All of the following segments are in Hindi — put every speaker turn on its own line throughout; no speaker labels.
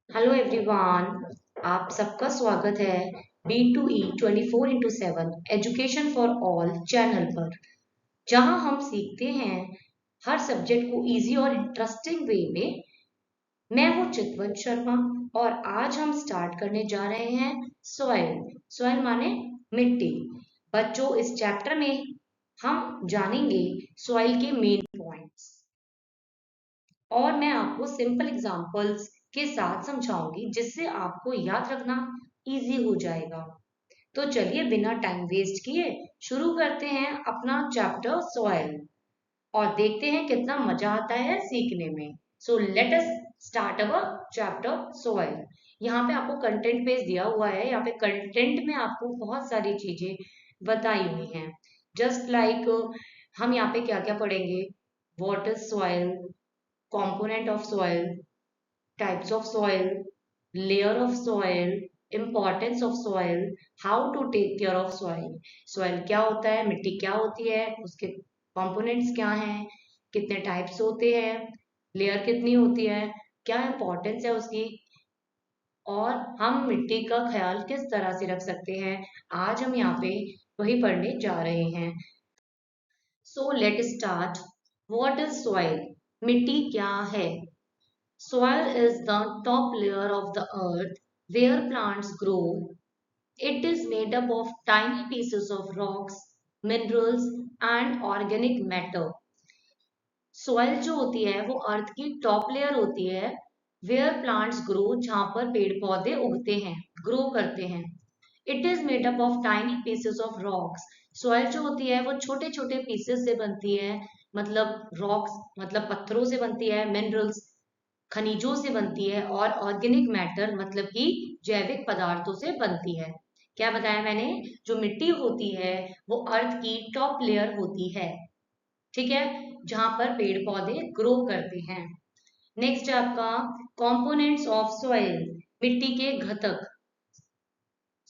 Hello everyone. आप सबका स्वागत है B2E 24/7 education for all channel पर, जहां हम सीखते हैं हर सब्जेक्ट को इजी और इंटरेस्टिंग वे में। मैं हूं चितवन शर्मा और आज हम स्टार्ट करने जा रहे हैं सॉइल। सॉइल माने मिट्टी। बच्चों, इस चैप्टर में हम जानेंगे सॉइल के मेन पॉइंट्स और मैं आपको सिंपल एग्जांपल्स के साथ समझाऊंगी जिससे आपको याद रखना इजी हो जाएगा। तो चलिए बिना टाइम वेस्ट किए शुरू करते हैं अपना चैप्टर सॉइल और देखते हैं कितना मजा आता है सीखने में। So let us start our chapter soil. यहाँ पे आपको कंटेंट पेज दिया हुआ है। यहाँ पे कंटेंट में आपको बहुत सारी चीजें बताई हुई हैं। जस्ट लाइक हम यहाँ पे क्या क्या पढ़ेंगे: what is soil, component of soil, types of soil, layer of soil, importance of soil, how to take care of soil। soil क्या होता है, मिट्टी क्या होती है, उसके components क्या हैं, कितने types होते हैं, लेयर कितनी होती है, क्या importance है उसकी, और हम मिट्टी का ख्याल किस तरह से रख सकते हैं। आज हम यहाँ पे वही पढ़ने जा रहे हैं। So let start. What is soil? मिट्टी क्या है? Soil is the top layer of the earth where plants grow. It is made up of tiny pieces of rocks, minerals and organic matter. Soil जो होती है वो अर्थ की टॉप लेयर होती है, where plants grow, जहाँ पर पेड़ पौधे उगते हैं, ग्रो करते हैं। It is made up of tiny pieces of rocks. Soil जो होती है वो छोटे छोटे पीसेस से बनती है, मतलब रॉक्स मतलब पत्थरों से बनती है, मिनरल्स खनिजों से बनती है, और ऑर्गेनिक मैटर मतलब कि जैविक पदार्थों से बनती है। क्या बताया मैंने? जो मिट्टी होती है वो अर्थ की टॉप लेयर होती है, ठीक है, जहां पर पेड़ पौधे ग्रो करते हैं। नेक्स्ट है आपका कंपोनेंट्स ऑफ सॉइल, मिट्टी के घटक।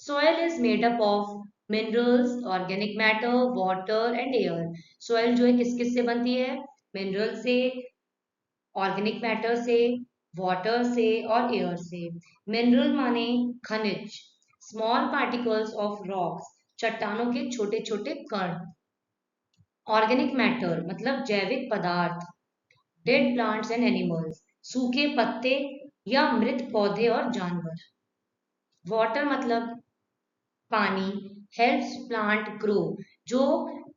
Soil is made up of minerals, organic matter, water and air. Soil जो है किस किस से बनती है? मिनरल से, ऑर्गेनिक मैटर से, वाटर से और एयर से। मिनरल माने खनिज, स्मॉल पार्टिकल्स ऑफ रॉक्स, चट्टानों के छोटे छोटे कण। ऑर्गेनिक मैटर मतलब जैविक पदार्थ, डेड प्लांट्स एंड एनिमल्स, सूखे पत्ते या मृत पौधे और जानवर। वाटर मतलब पानी, हेल्प्स प्लांट ग्रो, जो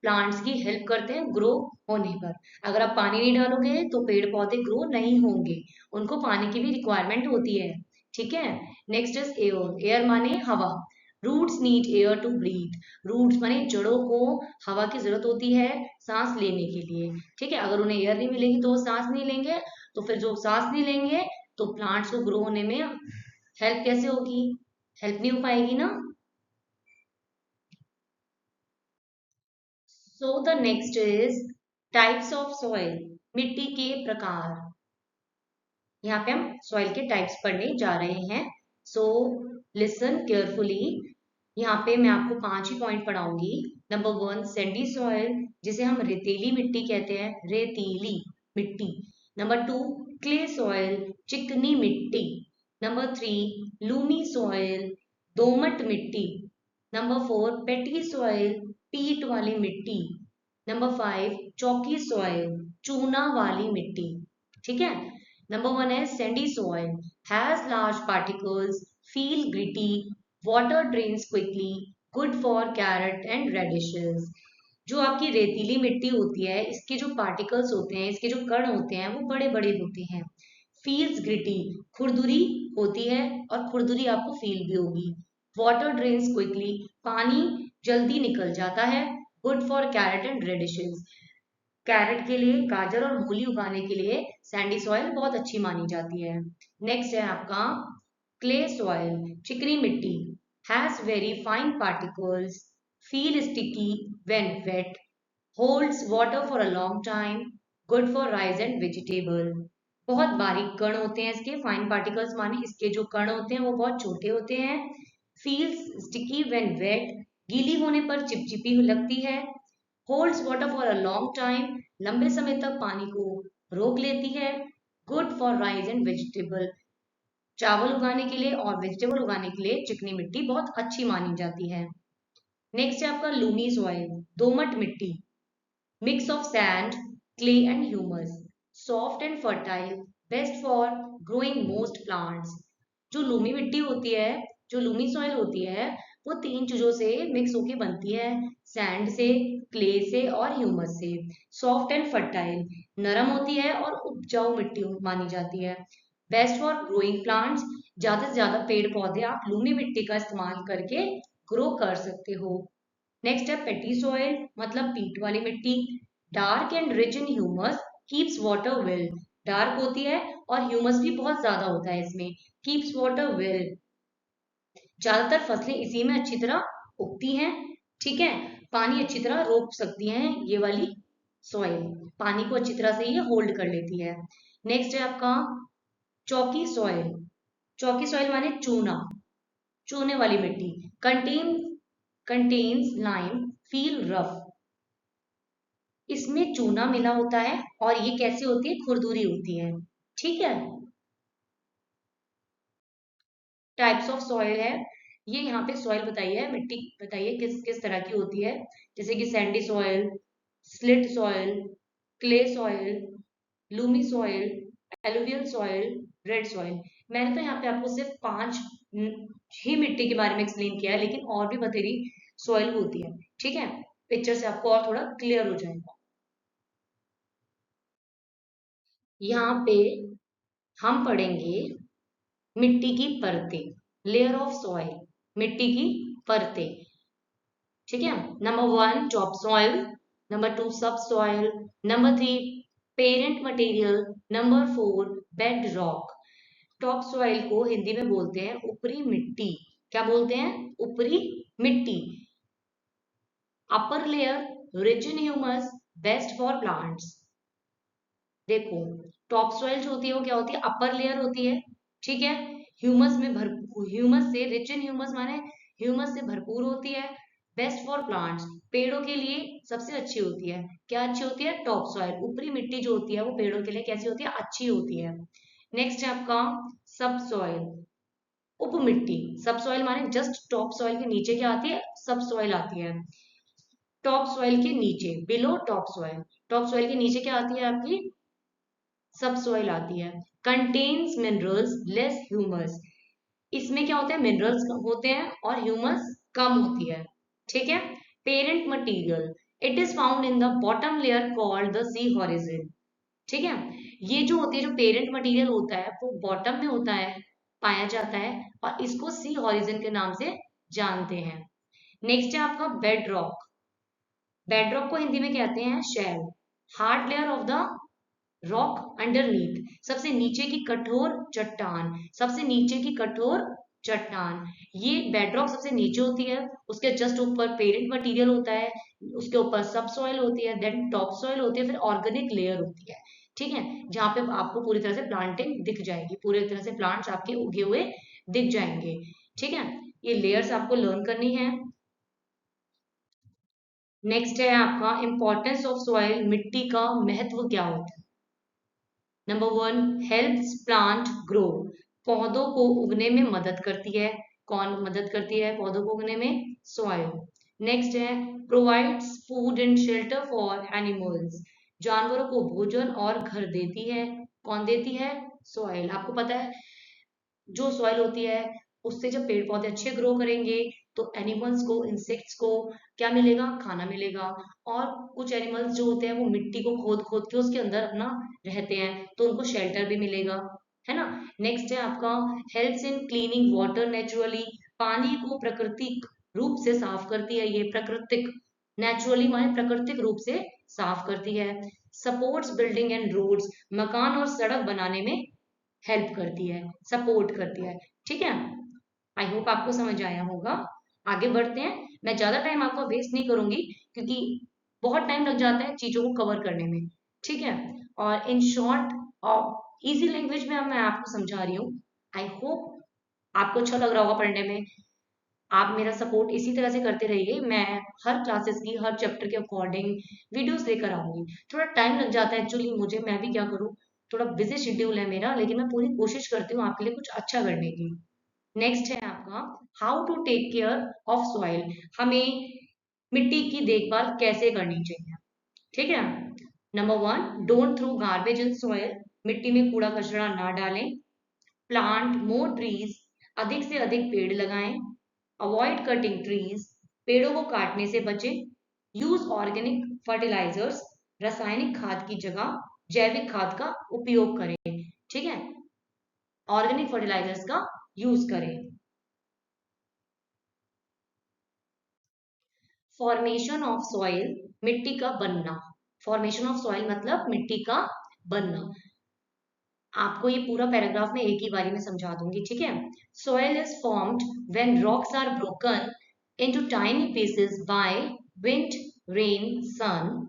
प्लांट्स की हेल्प करते हैं ग्रो होने पर। अगर आप पानी नहीं डालोगे तो पेड़ पौधे ग्रो नहीं होंगे, उनको पानी की भी रिक्वायरमेंट होती है, ठीक है। Next is air. एयर माने हवा। Roots need air to breathe. Roots माने जड़ों को हवा की जरूरत होती है सांस लेने के लिए, ठीक है। अगर उन्हें एयर नहीं मिलेगी तो वो सांस नहीं लेंगे, तो फिर जो सांस नहीं लेंगे तो प्लांट्स को ग्रो होने में हेल्प कैसे होगी? हेल्प नहीं हो पाएगी ना। So the next is types of soil, मिट्टी के प्रकार। यहाँ पे हम सॉइल के टाइप्स पढ़ने जा रहे हैं। So listen carefully. यहाँ पे मैं आपको 5 ही पॉइंट पढ़ाऊंगी। नंबर 1 सैंडी सॉइल, जिसे हम रेतीली मिट्टी कहते हैं, रेतीली मिट्टी। नंबर 2 क्ले सॉइल, चिकनी मिट्टी। नंबर 3 लूमी सॉइल, दोमट मिट्टी। नंबर 4 पेटी सॉइल, पीट वाली मिट्टी। नंबर 5 चौकी सॉइल, चूना वाली मिट्टी, ठीक है। नंबर 1 है sandy soil, has large particles, feel gritty, water drains quickly, good for carrot and radishes. जो आपकी रेतीली मिट्टी होती है, इसके जो पार्टिकल्स होते हैं, इसके जो कण होते हैं वो बड़े बड़े होते हैं। फील्स ग्रिटी, खुरदुरी होती है, और खुरदुरी आपको फील भी होगी। वाटर ड्रेन्स क्विकली, पानी जल्दी निकल जाता है। Good for carrot and radishes, carrot के लिए, गाजर और मूली उगाने के लिए सैंडी सॉइल बहुत अच्छी मानी जाती है। नेक्स्ट है आपका क्ले सॉइल, चिकनी मिट्टी, has very fine particles, feel sticky when wet, holds water for a long time, good for rice and vegetable. बहुत बारीक कण होते हैं इसके, फाइन पार्टिकल्स माने इसके जो कण होते हैं वो बहुत छोटे होते हैं। फील्स स्टिकी व्हेन वेट, गीली होने पर चिपचिपी लगती है। Holds water for a long time, लंबे समय तक पानी को रोक लेती है। Good for rice and vegetable, चावल उगाने के लिए और वेजिटेबल उगाने के लिए चिकनी मिट्टी बहुत अच्छी मानी जाती है। नेक्स्ट है आपका लूमी सॉइल, दोमट मिट्टी, mix of sand, clay and humus, soft and fertile, best for growing most plants. जो लूमी मिट्टी होती है, जो लूमी सॉइल होती है, वो तीन चीजों से मिक्स होके बनती है, सैंड से, क्ले से और ह्यूमस से। सॉफ्ट एंड फर्टाइल, नरम होती है और उपजाऊ मिट्टी मानी जाती है। बेस्ट फॉर ग्रोइंग प्लांट्स, ज्यादा से ज्यादा पेड़ पौधे आप लूमी मिट्टी का इस्तेमाल करके ग्रो कर सकते हो। नेक्स्ट है पेटी सॉइल, मतलब पीट वाली मिट्टी, dark and rich in humus, keeps water well. Dark होती है और ह्यूमस भी बहुत ज्यादा होता है इसमें, कीप्स वाटर वेल। ज्यादातर फसलें इसी में अच्छी तरह उगती हैं। ठीक है, पानी अच्छी तरह रोक सकती हैं ये वाली सॉइल, पानी को अच्छी तरह से ये होल्ड कर लेती है। नेक्स्ट है आपका चौकी सॉइल। चौकी सॉइल माने चूना, चूने वाली मिट्टी, कंटेन्स लाइम, फील रफ। इसमें चूना मिला होता है और ये कैसी होती है, खुरदुरी होती है। ठीक है, टाइप्स ऑफ सॉइल है ये, यहाँ पे सॉइल बताइए है, मिट्टी बताइए किस किस तरह की होती है, जैसे कि Sandy soil, slit soil, clay soil, Lumi soil, alluvial soil, red soil. मैंने तो यहाँ पे आपको सिर्फ 5 ही मिट्टी के बारे में एक्सप्लेन किया है, लेकिन और भी बथेरी सॉइल होती है। ठीक है, पिक्चर से आपको और थोड़ा क्लियर हो जाएगा। यहाँ पे हम पढ़ेंगे मिट्टी की परतें, लेयर ऑफ सॉइल, मिट्टी की परतें। ठीक है, नंबर 1 टॉप सॉइल, नंबर 2 सब soil, number 3 parent material, number 4 bed rock. Top soil को हिंदी में बोलते हैं ऊपरी मिट्टी। क्या बोलते हैं, ऊपरी मिट्टी। Upper layer rich in humus, best for plants. देखो, टॉप सॉइल जो होती है वो क्या होती है, अपर लेयर होती है। ठीक है, ह्यूमस में भरपूर, ह्यूमस से रिच इन ह्यूमस माने ह्यूमस से भरपूर होती है। बेस्ट फॉर प्लांट्स, पेड़ों के लिए सबसे अच्छी होती है। क्या अच्छी होती है, टॉप सॉइल, ऊपरी मिट्टी जो होती है वो पेड़ों के लिए कैसी होती है, अच्छी होती है। नेक्स्ट है आपका सब सॉइल, उप मिट्टी। सब सॉइल माने जस्ट टॉप सॉइल के नीचे क्या आती है, सब सॉइल आती है। टॉप सॉइल के नीचे, below top soil, top soil के नीचे क्या आती है आपकी, सब सॉइल आती है। Contains minerals, less humus. इसमें क्या होता है, मिनरल्स होते हैं और ह्यूमस कम होती है। ठीक है, parent material, it is found in the bottom layer called the C horizon. ठीक है, ये जो होती है, जो पेरेंट मटेरियल होता है वो बॉटम में होता है, पाया जाता है, और इसको सी हॉरिजन के नाम से जानते हैं। नेक्स्ट है आपका बेड रॉक। बेड रॉक को हिंदी में कहते हैं shale, hard layer of the rock underneath. सबसे नीचे की कठोर चट्टान, सबसे नीचे की कठोर चट्टान, ये बेडरॉक सबसे नीचे होती है। उसके जस्ट ऊपर पेरेंट मटेरियल होता है, उसके ऊपर सब सॉइल होती है, देन टॉप सॉइल होती है, फिर ऑर्गेनिक लेयर होती है। ठीक है, जहाँ पे आपको पूरी तरह से प्लांटिंग दिख जाएगी, पूरी तरह से प्लांट्स आपके उगे हुए दिख जाएंगे। ठीक है, ये लेयर्स आपको लर्न करनी है। नेक्स्ट है आपका इंपॉर्टेंस ऑफ सॉइल, मिट्टी का महत्व क्या होता है। नंबर 1 हेल्प्स प्लांट ग्रो, पौधों को उगने में मदद करती है। कौन मदद करती है पौधों को उगने में, सॉइल। नेक्स्ट है provides food and shelter for animals, जानवरों को भोजन और घर देती है। कौन देती है, सॉइल। आपको पता है जो सॉइल होती है उससे जब पेड़ पौधे अच्छे ग्रो करेंगे तो एनिमल्स को, इंसेक्ट्स को क्या मिलेगा, खाना मिलेगा। और कुछ एनिमल्स जो होते हैं वो मिट्टी को खोद खोद के उसके अंदर अपना रहते हैं, तो उनको शेल्टर भी मिलेगा, है ना। नेक्स्ट है आपका helps in cleaning water naturally, पानी को प्राकृतिक रूप से साफ करती है ये, प्राकृतिक, नेचुरली माने प्राकृतिक रूप से साफ करती है। सपोर्ट्स बिल्डिंग एंड रोड्स, मकान और सड़क बनाने में हेल्प करती है, सपोर्ट करती है। ठीक है, आई होप आपको समझ आया होगा। आगे बढ़ते हैं, मैं ज्यादा टाइम आपका वेस्ट नहीं करूंगी क्योंकि बहुत टाइम लग जाता है चीजों को कवर करने में। ठीक है, और इन शॉर्ट और इजी लैंग्वेज में मैं आपको समझा रही हूँ। आई होप आपको अच्छा लग रहा होगा पढ़ने में। आप मेरा सपोर्ट इसी तरह से करते रहिए, मैं हर क्लासेस की हर चैप्टर के अकॉर्डिंग वीडियोस लेकर आऊंगी। थोड़ा टाइम लग जाता है एक्चुअली मुझे, मैं भी क्या करूँ, थोड़ा बिजी शेड्यूल है मेरा, लेकिन मैं पूरी कोशिश करती हूँ आपके लिए कुछ अच्छा करने की। नेक्स्ट है आपका how to take care of soil. हमें मिट्टी की देखभाल कैसे करनी चाहिए, ठीक है। Number one, don't throw garbage in soil. मिट्टी में कूड़ा कचरा ना डालें। प्लांट मोर ट्रीज, अधिक से अधिक पेड़ लगाएं। अवॉइड कटिंग ट्रीज, पेड़ों को काटने से बचें। यूज ऑर्गेनिक फर्टिलाइजर्स, रासायनिक खाद की जगह जैविक खाद का उपयोग करें, ठीक है। ऑर्गेनिक फर्टिलाइजर्स का यूज करें। फॉर्मेशन ऑफ सॉइल, मिट्टी का बनना। फॉर्मेशन ऑफ सॉइल मतलब मिट्टी का बनना। आपको ये पूरा पैराग्राफ में एक ही बारी में समझा दूंगी, ठीक है। Soil is formed when rocks are broken into tiny pieces by wind, rain, sun,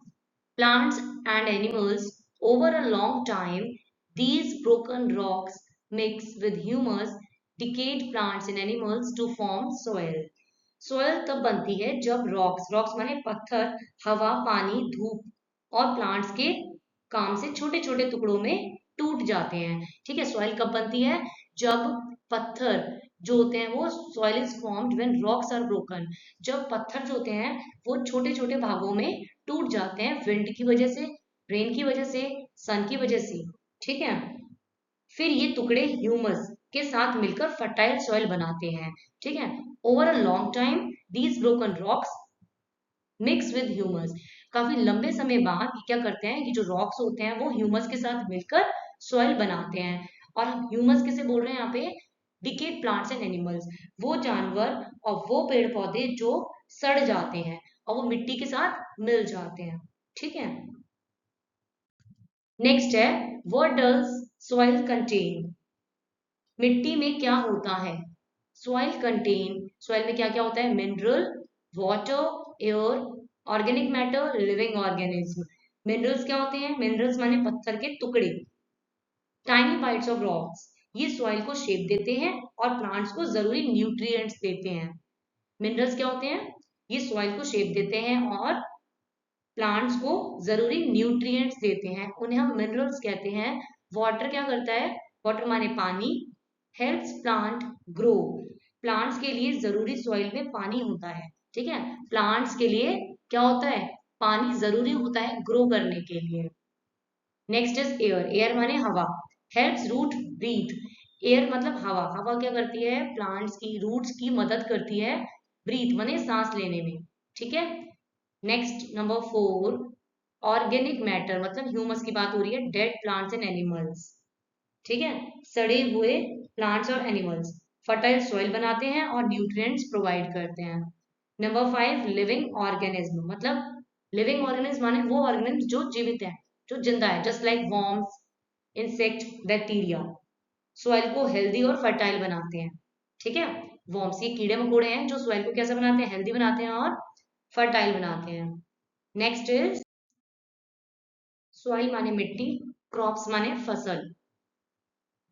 plants and animals. Over a long time, these broken rocks mix with humus, decayed plants and animals to form soil. Soil तब बनती है जब रॉक्स, रॉक्स माने पत्थर, हवा, पानी, धूप और प्लांट्स के काम से छोटे छोटे टुकड़ों में टूट जाते हैं, ठीक है। सॉइल कब बनती है? जब पत्थर जो होते हैं वो, soil is formed when rocks are broken, जब पत्थर जो होते हैं वो छोटे छोटे भागों में टूट जाते हैं, विंड की वजह से, रेन की वजह से, सन की वजह से, ठीक है। फिर ये टुकड़े ह्यूमस के साथ मिलकर फर्टाइल सॉइल बनाते हैं, ठीक है। Over a long time these broken rocks mix with humus, काफी लंबे समय बाद ये क्या करते हैं, ये जो रॉक्स होते हैं वो ह्यूमस के साथ मिलकर सॉइल बनाते हैं। और ह्यूमस किसे बोल रहे हैं यहाँ पे? डिकेड प्लांट्स एंड एनिमल्स, वो जानवर और वो पेड़ पौधे जो सड़ जाते हैं और वो मिट्टी के साथ मिल जाते हैं, ठीक है। नेक्स्ट है व्हाट डज सॉइल कंटेन। मिट्टी में क्या होता है? सॉइल कंटेन, सॉइल में क्या क्या होता है? Mineral, water, air, organic matter, living organism. Minerals क्या होते हैं? मिनरल्स माने पत्थर के टुकड़े। टाइनी बाइट्स ऑफ रॉक्स, ये सॉइल को शेप देते हैं और प्लांट्स को जरूरी न्यूट्रिएंट्स देते हैं। मिनरल्स क्या होते हैं? ये सॉइल को शेप देते हैं और प्लांट्स को जरूरी न्यूट्रिएंट्स देते हैं, उन्हें हम मिनरल्स कहते हैं। वाटर क्या करता है? वाटर माने पानी, हेल्प्स प्लांट ग्रो, प्लांट्स के लिए जरूरी सॉइल में पानी होता है, ठीक है। प्लांट्स के लिए क्या होता है? पानी जरूरी होता है ग्रो करने के लिए। नेक्स्ट इज एयर, एयर माने हवा, हेल्प्स रूट ब्रीथ। एयर मतलब हवा, हवा क्या करती है? प्लांट्स की रूट्स की मदद करती है ब्रीथ माने सांस लेने में, ठीक है। नेक्स्ट नंबर 4, ऑर्गेनिक मैटर मतलब ह्यूमस की बात हो रही है, डेड प्लांट्स एंड एनिमल्स, ठीक है। सड़े हुए प्लांट्स और एनिमल्स फर्टाइल सॉइल बनाते हैं और न्यूट्रिएंट्स प्रोवाइड करते हैं। नंबर 5, लिविंग ऑर्गेनिज्म मतलब, लिविंग ऑर्गेनिज्म माने वो ऑर्गेनिज्म जो जीवित है, जो जिंदा है, just like worms, insect, bacteria, soil को हेल्दी और फर्टाइल बनाते हैं, ठीक है। वॉर्म्स ये कीड़े मकोड़े हैं जो सॉइल को कैसे बनाते हैं? हेल्दी बनाते हैं और फर्टाइल बनाते हैं। नेक्स्ट इज सॉइल माने मिट्टी, क्रॉप्स माने फसल।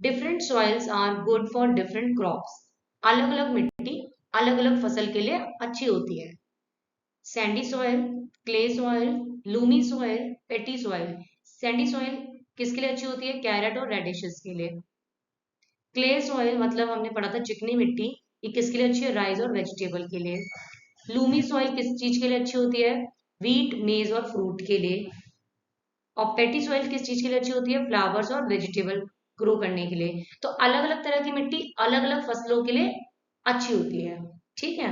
Different soils are good for different crops, अलग अलग मिट्टी अलग अलग फसल के लिए अच्छी होती है। Sandy soil, clay soil, Lumi soil, पेटी सॉइल। सैंडी सॉइल किसके लिए अच्छी होती है? कैरेट और रेडिशेस के लिए। क्ले सॉइल मतलब हमने पढ़ा था चिकनी मिट्टी, ये किसके लिए अच्छी है? राइस और वेजिटेबल के लिए। लूमी सॉइल किस चीज के लिए अच्छी होती है? व्हीट, मेज और फ्रूट के लिए। और पेटी सॉइल किस चीज के लिए अच्छी होती है? फ्लावर्स और वेजिटेबल ग्रो करने के लिए। तो अलग अलग तरह की मिट्टी अलग अलग फसलों के लिए अच्छी होती है, ठीक है।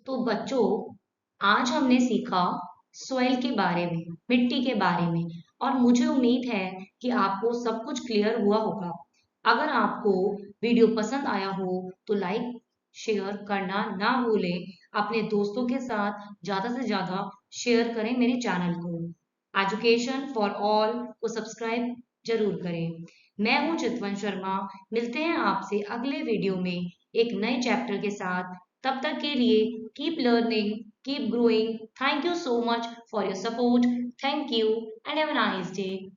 तो बच्चों, आज हमने सीखा सॉइल के बारे में, मिट्टी के बारे में, और मुझे उम्मीद है कि आपको सब कुछ क्लियर हुआ होगा। अगर आपको वीडियो पसंद आया हो तो लाइक शेयर करना ना भूलें, अपने दोस्तों के साथ ज़्यादा से ज़्यादा शेयर करें मेरे चैनल को। एजुकेशन फॉर ऑल को सब्सक्राइब जरूर करें। मैं हूं चितवन शर्मा, मिलते हैं आपसे अगले वीडियो में एक नए चैप्टर के साथ। तब तक के लिए keep learning, keep growing. Thank you so much for your support. Thank you and have a nice day.